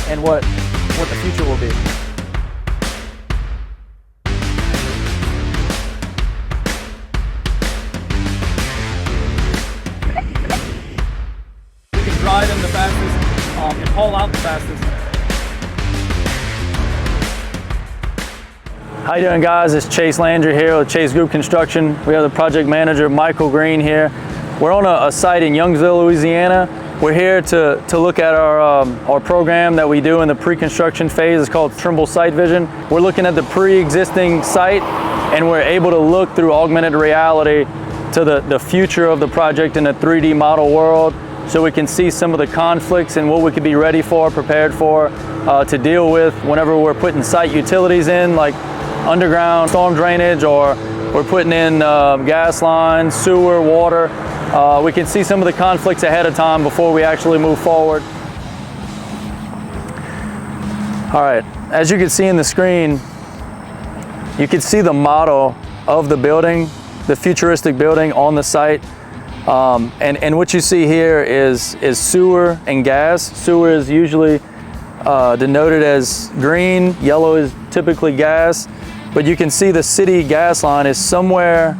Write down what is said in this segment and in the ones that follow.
and what the future will be. We can drive in the fastest and haul out the fastest. How you doing, guys? It's Chase Landry here with Chase Group Construction. We have the project manager, Michael Green, here. We're on a site in Youngsville, Louisiana. We're here to look at our program that we do in the pre-construction phase. It's called Trimble SiteVision. We're looking at the pre-existing site, and we're able to look through augmented reality to the future of the project in a 3D model world, so we can see some of the conflicts and what we could be ready for, prepared for, to deal with whenever we're putting site utilities in, like underground storm drainage, or we're putting in gas lines, sewer, water. We can see some of the conflicts ahead of time before we actually move forward. All right, as you can see in the screen, you can see the model of the building, the futuristic building on the site. And what you see here is sewer and gas. Sewer is usually denoted as green, yellow is typically gas. But you can see the city gas line is somewhere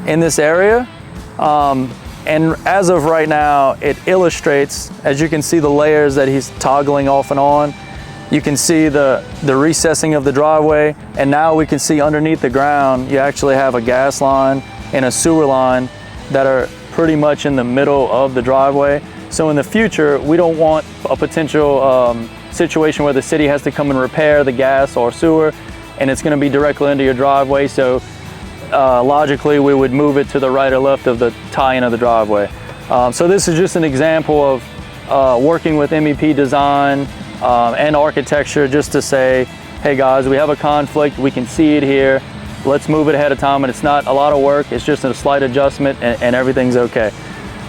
in this area. And as of right now, it illustrates, as you can see the layers that he's toggling off and on. You can see the recessing of the driveway, and now we can see underneath the ground, you actually have a gas line and a sewer line that are pretty much in the middle of the driveway. So in the future, we don't want a potential situation where the city has to come and repair the gas or sewer, and it's going to be directly into your driveway. So logically, we would move it to the right or left of the tie-in of the driveway. So this is just an example of working with MEP design and architecture, just to say, hey guys, we have a conflict, we can see it here, let's move it ahead of time, and it's not a lot of work, it's just a slight adjustment, and everything's okay.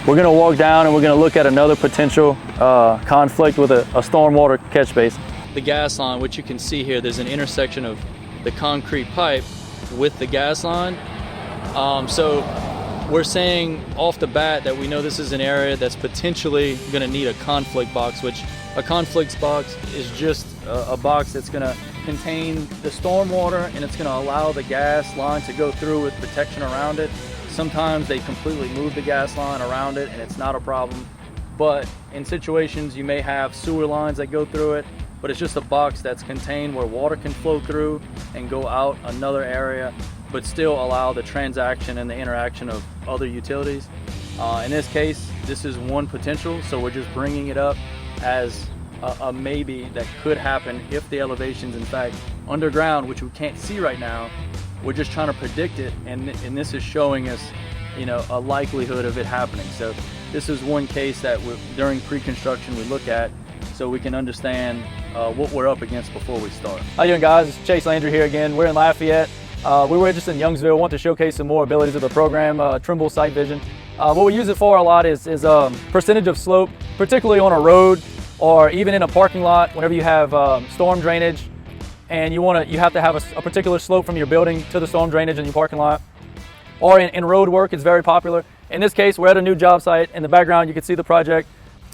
We're gonna walk down and we're gonna look at another potential conflict with a stormwater catch basin. The gas line, which you can see here, there's an intersection of the concrete pipe with the gas line. So we're saying off the bat that we know this is an area that's potentially going to need a conflict box, which a conflict box is just a box that's going to contain the storm water, and it's going to allow the gas line to go through with protection around it. Sometimes they completely move the gas line around it and it's not a problem, but in situations you may have sewer lines that go through it, but it's just a box that's contained where water can flow through and go out another area, but still allow the transaction and the interaction of other utilities. In this case, this is one potential, so we're just bringing it up as a maybe that could happen if the elevation's in fact underground, which we can't see right now. We're just trying to predict it, and this is showing us, you know, a likelihood of it happening. So this is one case that during pre-construction we look at, so we can understand what we're up against before we start. How you doing, guys? It's Chase Landry here again. We're in Lafayette. We were just in Youngsville. Want to showcase some more abilities of the program, Trimble SiteVision. What we use it for a lot is percentage of slope, particularly on a road or even in a parking lot. Whenever you have storm drainage and you have to have a particular slope from your building to the storm drainage in your parking lot, or in road work, it's very popular. In this case, we're at a new job site. In the background, you can see the project,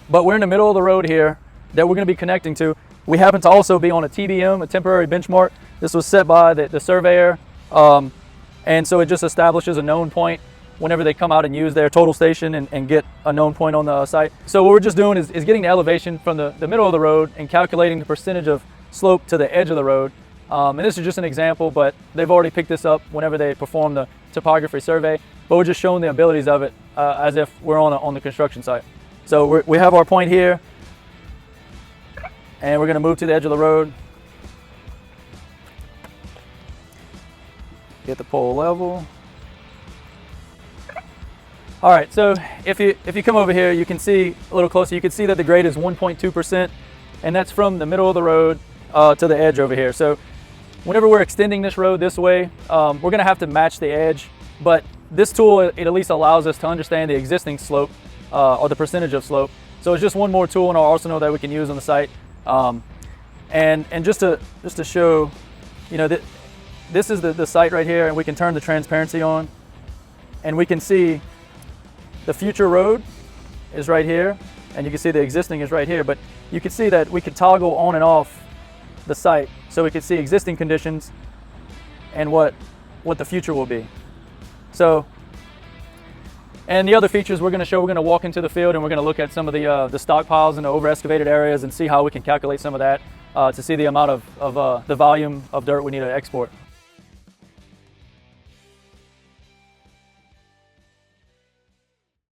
but we're in the middle of the road here that we're going to be connecting to. We happen to also be on a TBM, a temporary benchmark. This was set by the surveyor, and so it just establishes a known point whenever they come out and use their total station and get a known point on the site. So what we're just doing is getting the elevation from the middle of the road and calculating the percentage of slope to the edge of the road. And this is just an example, but they've already picked this up whenever they perform the topography survey. But we're just showing the abilities of it as if we're on the construction site. So we have our point here, and we're going to move to the edge of the road. Get the pole level. All right, so if you come over here, you can see a little closer, you can see that the grade is 1.2%, and that's from the middle of the road to the edge over here. So whenever we're extending this road this way, we're going to have to match the edge, but this tool, it at least allows us to understand the existing slope or the percentage of slope. So it's just one more tool in our arsenal that we can use on the site. And just to show, you know, that this is the site right here, and we can turn the transparency on, and we can see the future road is right here. and you can see the existing is right here, but you can see that we could toggle on and off the site, so we can see existing conditions and what the future will be. So, and the other features we're going to walk into the field and we're going to look at some of the stockpiles and the over excavated areas and see how we can calculate some of that to see the amount of the volume of dirt we need to export.